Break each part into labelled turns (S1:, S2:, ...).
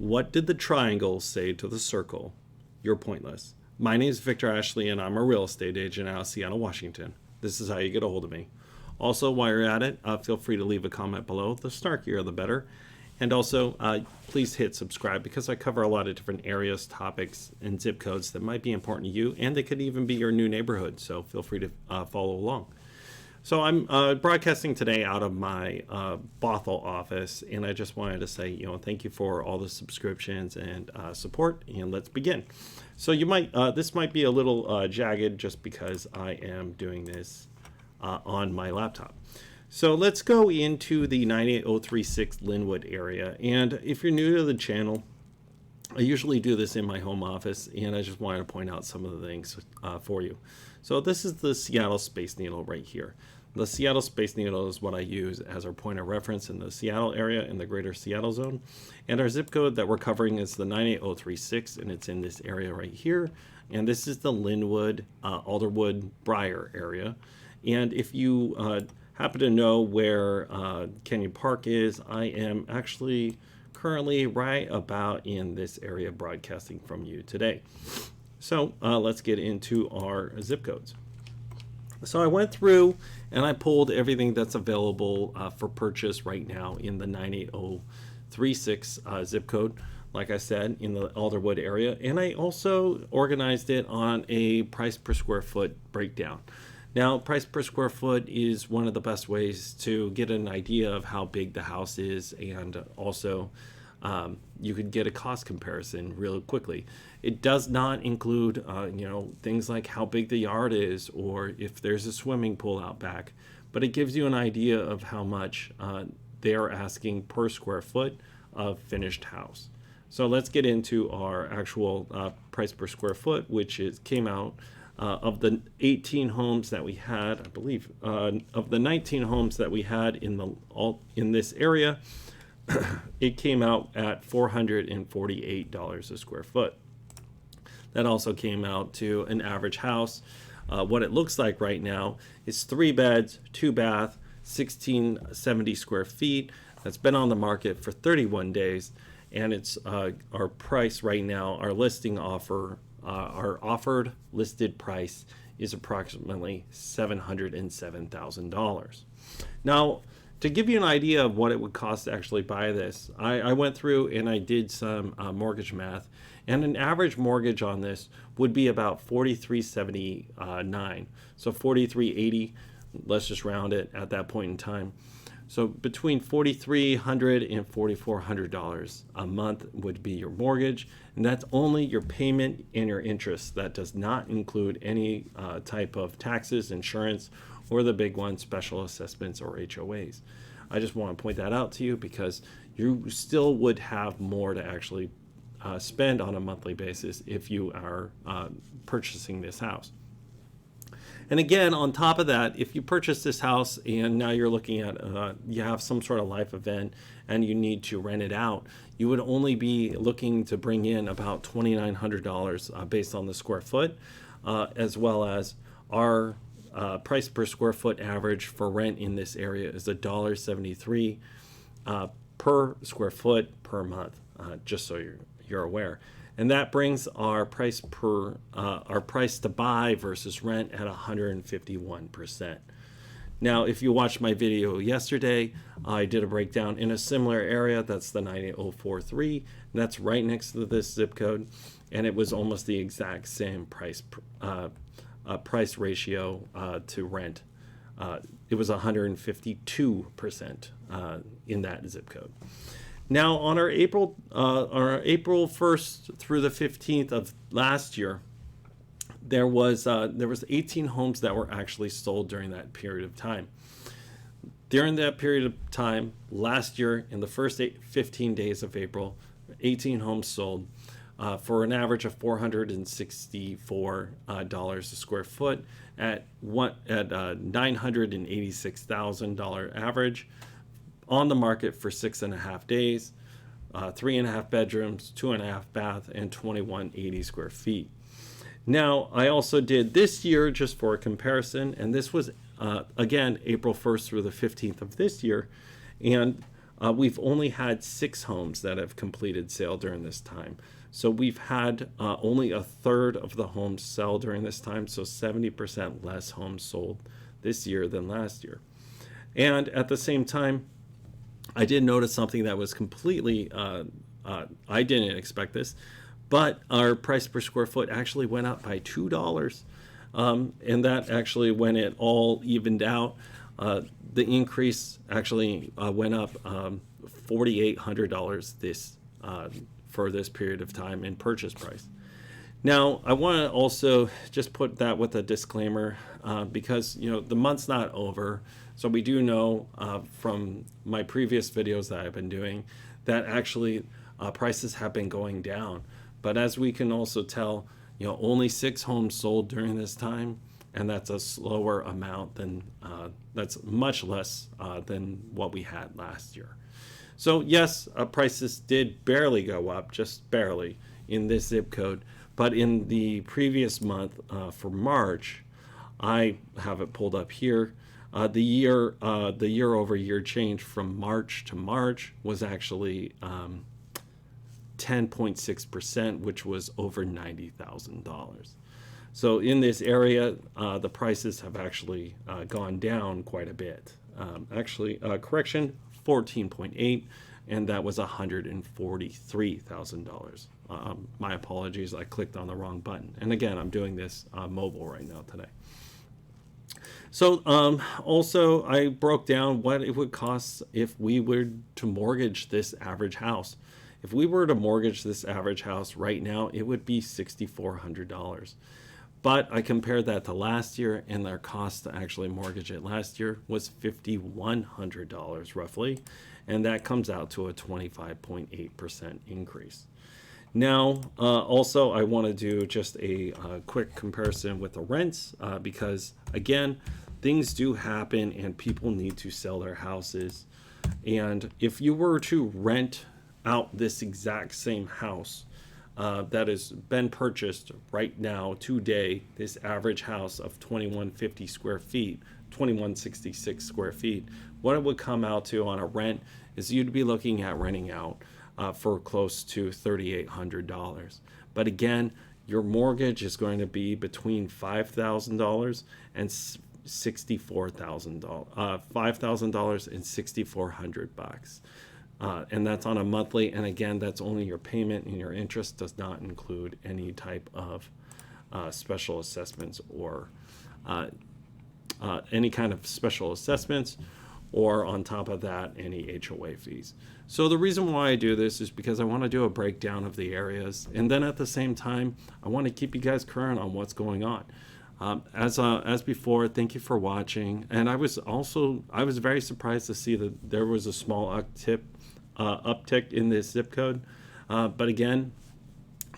S1: What did the triangle say to the circle? You're pointless. My name is Victor Ashley, and I'm a real estate agent out of Seattle, Washington. This is how you get a hold of me. Also, while you're at it, feel free to leave a comment below. The snarkier, the better. And also, please hit subscribe because I cover a lot of different areas, topics, and zip codes that might be important to you, and they could even be your new neighborhood. So feel free to follow along. So I'm broadcasting today out of my Bothell office, and I just wanted to say, thank you for all the subscriptions and support, and let's begin. So you might, this might be a little jagged just because I am doing this on my laptop. So let's go into the 98036 Lynnwood area, and if you're new to the channel, I usually do this in my home office, and I just wanted to point out some of the things for you. So this is the Seattle Space Needle right here. The Seattle Space Needle is what I use as our point of reference in the Seattle area, in the greater Seattle zone. And our zip code that we're covering is the 98036, and it's in this area right here. And this is the Lynnwood, Alderwood, Briar area. And if you happen to know where Kenyon Park is, I am actually currently right about in this area broadcasting from you today. So let's get into our zip codes. So I went through and I pulled everything that's available for purchase right now in the 98036 zip code, like I said, in the Alderwood area. And I also organized it on a price per square foot breakdown. Now, price per square foot is one of the best ways to get an idea of how big the house is, and also you could get a cost comparison real quickly. It does not include, things like how big the yard is or if there's a swimming pool out back, but it gives you an idea of how much they're asking per square foot of finished house. So let's get into our actual price per square foot, which came out of the 18 homes that we had, I believe, of the 19 homes that we had in this area. It came out at $448 a square foot. That also came out to an average house. What it looks like right now is 3 beds, 2 bath, 1670 square feet. That's been on the market for 31 days. And it's our price right now, our listing offer, our offered listed price is approximately $707,000. Now, to give you an idea of what it would cost to actually buy this, I went through and I did some mortgage math, and an average mortgage on this would be about $4,379. So $4,380, let's just round it at that point in time. So between $4,300 and $4,400 a month would be your mortgage, and that's only your payment and your interest. That does not include any type of taxes, insurance, or the big one, special assessments or HOAs. I just want to point that out to you because you still would have more to actually spend on a monthly basis if you are purchasing this house. And again, on top of that, if you purchase this house and now you're looking at, you have some sort of life event and you need to rent it out, you would only be looking to bring in about $2,900 based on the square foot, as well as our price per square foot average for rent in this area is $1.73 per square foot per month, just so you're aware. And that brings our price to buy versus rent at 151%. Now, if you watched my video yesterday, I did a breakdown in a similar area. That's the 98043, and that's right next to this zip code, and it was almost the exact same price ratio to rent. It was 152% in that zip code. Now, on our April 1st through the 15th of last year, there was 18 homes that were actually sold during that period of time. During that period of time, last year, in the first 15 days of April, 18 homes sold for an average of $464 a square foot at $986,000 average. On the market for 6.5 days, 3.5 bedrooms, 2.5 bath, and 2180 square feet. Now, I also did this year just for a comparison, and this was again April 1st through the 15th of this year, and we've only had 6 homes that have completed sale during this time. So we've had only a third of the homes sell during this time, so 70% less homes sold this year than last year. And at the same time, I did notice something that was completely, I didn't expect this, but our price per square foot actually went up by $2. And that actually, when it all evened out, the increase actually went up $4,800 this for this period of time in purchase price. Now, I want to also just put that with a disclaimer because the month's not over. So we do know from my previous videos that I've been doing that actually prices have been going down. But as we can also tell, only 6 homes sold during this time, and that's a slower amount than that's much less than what we had last year. So yes, prices did barely go up, just barely, in this zip code. But in the previous month, for March, I have it pulled up here. The year-over-year change from March to March was actually 10.6%, which was over $90,000. So in this area, the prices have actually gone down quite a bit. Correction, 14.8, and that was $143,000. My apologies, I clicked on the wrong button. And again, I'm doing this mobile right now today. So also, I broke down what it would cost if we were to mortgage this average house. If we were to mortgage this average house right now, it would be $6,400. But I compared that to last year, and their cost to actually mortgage it last year was $5,100 roughly, and that comes out to a 25.8% increase. Now, also, I want to do just a quick comparison with the rents because, again, things do happen and people need to sell their houses. And if you were to rent out this exact same house that has been purchased right now today, this average house of 2150 square feet, 2166 square feet, what it would come out to on a rent is you'd be looking at renting out for close to $3,800. But again, your mortgage is going to be between $5,000 and $6,400, $5,000 and $6,400. And that's on a monthly, and again, that's only your payment, and your interest does not include any type of special assessments or any kind of special assessments, or on top of that, any HOA fees. So the reason why I do this is because I want to do a breakdown of the areas, and then at the same time, I want to keep you guys current on what's going on. As before, thank you for watching. And I was very surprised to see that there was a small uptick in this zip code. But again,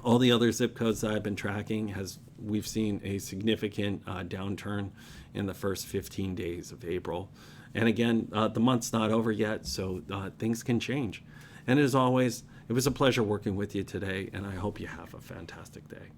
S1: all the other zip codes that I've been tracking we've seen a significant downturn in the first 15 days of April. And again, the month's not over yet, so things can change. And as always, it was a pleasure working with you today, and I hope you have a fantastic day.